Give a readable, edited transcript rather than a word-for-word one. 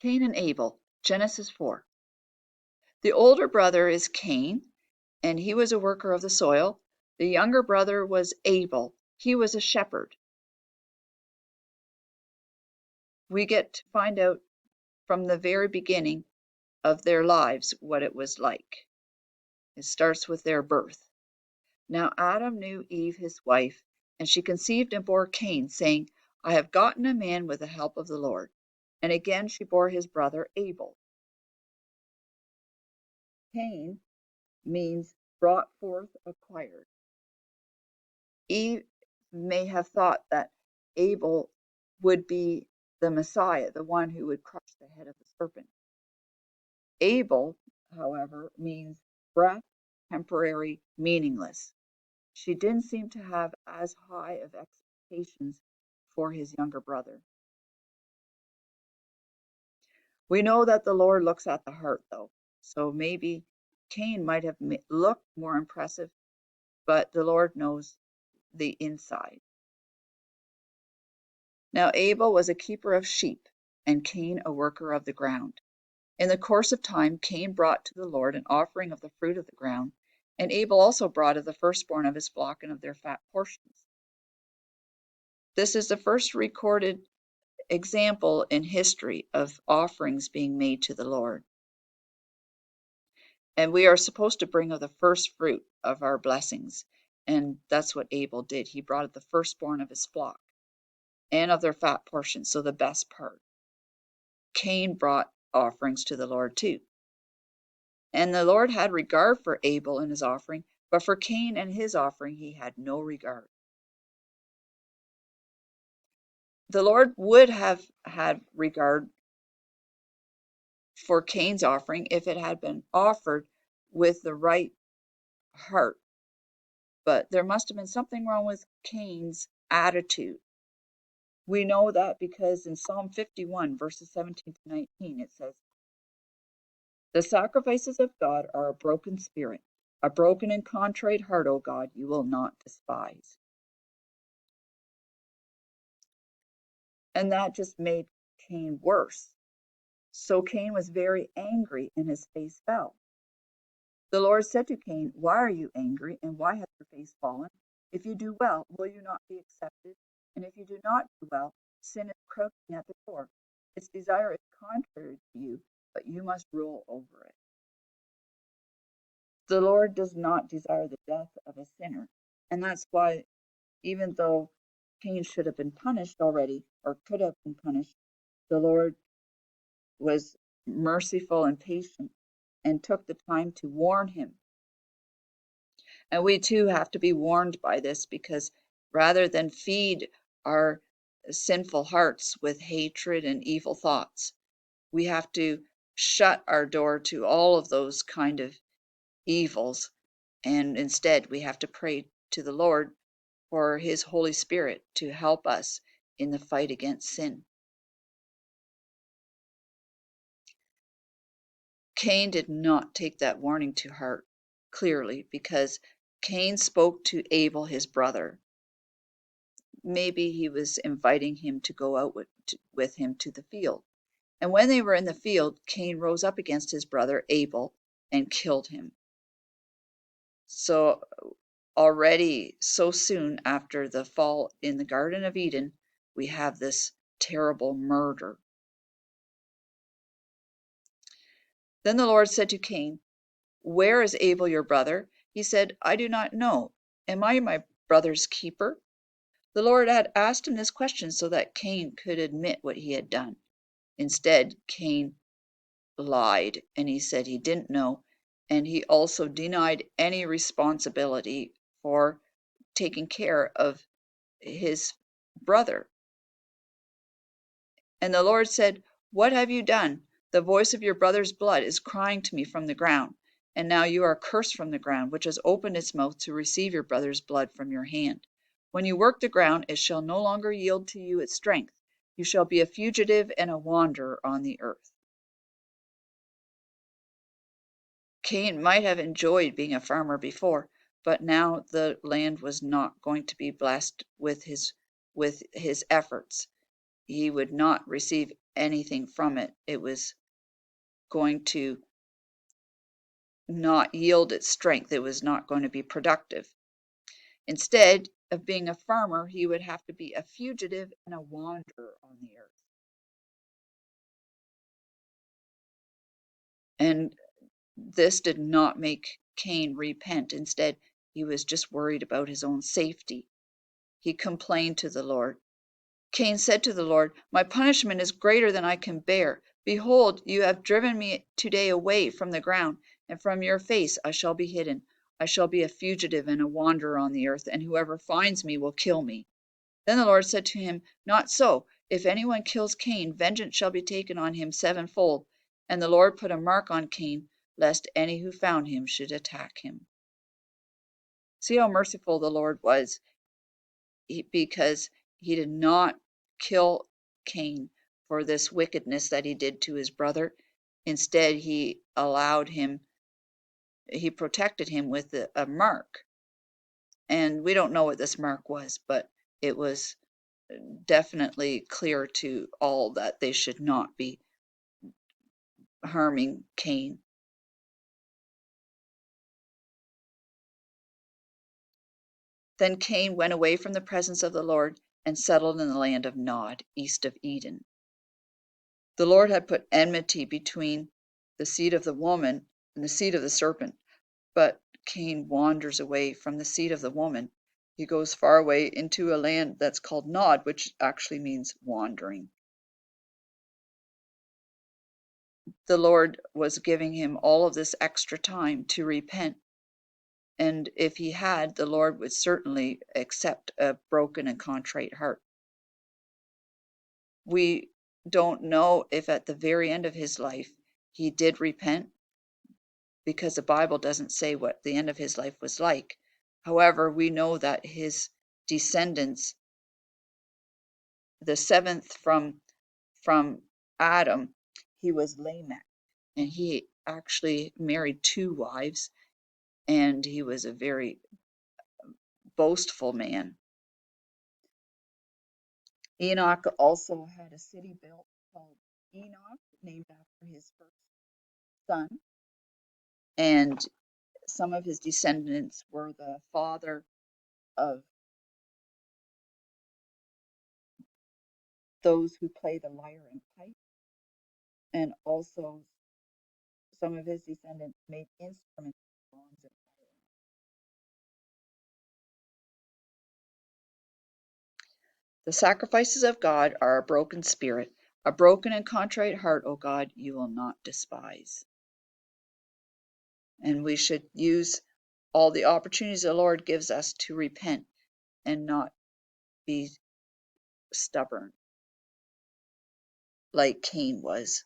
Cain and Abel, Genesis 4. The older brother is Cain, and he was a worker of the soil. The younger brother was Abel. He was a shepherd. We get to find out from the very beginning of their lives what it was like. It starts with their birth. Now Adam knew Eve his wife, and she conceived and bore Cain, saying, I have gotten a man with the help of the Lord. And again she bore his brother Abel. Cain means brought forth, acquired. Eve may have thought that Abel would be the Messiah, the one who would crush the head of the serpent. Abel, however, means breath, temporary, meaningless. She didn't seem to have as high of expectations for his younger brother. We know that the Lord looks at the heart, though, so maybe Cain might have looked more impressive, but the Lord knows the inside. Now Abel was a keeper of sheep, and Cain a worker of the ground. In the course of time, Cain brought to the Lord an offering of the fruit of the ground, and Abel also brought of the firstborn of his flock and of their fat portions. This is the first recorded example in history of offerings being made to the Lord. And we are supposed to bring of the first fruit of our blessings. And that's what Abel did. He brought of the firstborn of his flock and of their fat portions, so the best part. Cain brought offerings to the Lord too. And the Lord had regard for Abel and his offering, but for Cain and his offering he had no regard. The Lord would have had regard for Cain's offering if it had been offered with the right heart. But there must have been something wrong with Cain's attitude. We know that because in Psalm 51, verses 17 to 19, it says, The sacrifices of God are a broken spirit. A broken and contrite heart, O God, you will not despise. And that just made Cain worse. So Cain was very angry, and his face fell. The Lord said to Cain, Why are you angry, and why has your face fallen? If you do well, will you not be accepted? And if you do not do well, sin is crouching at the door. Its desire is contrary to you, but you must rule over it. The Lord does not desire the death of a sinner. And that's why, even though Cain should have been punished already, or could have been punished, the Lord was merciful and patient and took the time to warn him. And we too have to be warned by this, because rather than feed our sinful hearts with hatred and evil thoughts, we have to shut our door to all of those kind of evils. And instead, we have to pray to the Lord for his Holy Spirit to help us in the fight against sin. Cain did not take that warning to heart clearly, because Cain spoke to Abel, his brother. Maybe he was inviting him to go out with him to the field. And when they were in the field, Cain rose up against his brother Abel and killed him. So already, so soon after the fall in the Garden of Eden, we have this terrible murder. Then the Lord said to Cain, Where is Abel your brother? He said, I do not know. Am I my brother's keeper? The Lord had asked him this question so that Cain could admit what he had done. Instead, Cain lied, and he said he didn't know, and he also denied any responsibility for taking care of his brother. And the Lord said, What have you done? The voice of your brother's blood is crying to me from the ground, and now you are cursed from the ground, which has opened its mouth to receive your brother's blood from your hand. When you work the ground, it shall no longer yield to you its strength. You shall be a fugitive and a wanderer on the earth. Cain might have enjoyed being a farmer before, but now the land was not going to be blessed with his efforts. He would not receive anything from it, it was going to not yield its strength. It was not going to be productive. Instead of being a farmer, he would have to be a fugitive and a wanderer on the earth. And this did not make Cain repent. Instead, he was just worried about his own safety. He complained to the Lord. Cain said to the Lord, "My punishment is greater than I can bear. Behold, you have driven me today away from the ground, and from your face I shall be hidden. I shall be a fugitive and a wanderer on the earth, and whoever finds me will kill me." Then the Lord said to him, "Not so. If anyone kills Cain, vengeance shall be taken on him sevenfold." And the Lord put a mark on Cain, lest any who found him should attack him. See how merciful the Lord was, because he did not kill Cain for this wickedness that he did to his brother. Instead, he protected him with a mark. And we don't know what this mark was, but it was definitely clear to all that they should not be harming Cain. Then Cain went away from the presence of the Lord and settled in the land of Nod, east of Eden. The Lord had put enmity between the seed of the woman and the seed of the serpent, but Cain wanders away from the seed of the woman. He goes far away into a land that's called Nod, which actually means wandering. The Lord was giving him all of this extra time to repent. And if he had, the Lord would certainly accept a broken and contrite heart. We don't know if at the very end of his life he did repent, because the Bible doesn't say what the end of his life was like. However, we know that his descendants, the seventh from Adam, he was Lamech, and he actually married 2 wives, and he was a very boastful man. Enoch also had a city built called Enoch, named after his first son, and some of his descendants were the father of those who play the lyre and pipe, and also some of his descendants made instruments of bronze and iron. The sacrifices of God are a broken spirit. A broken and contrite heart, O God, you will not despise. And we should use all the opportunities the Lord gives us to repent and not be stubborn like Cain was.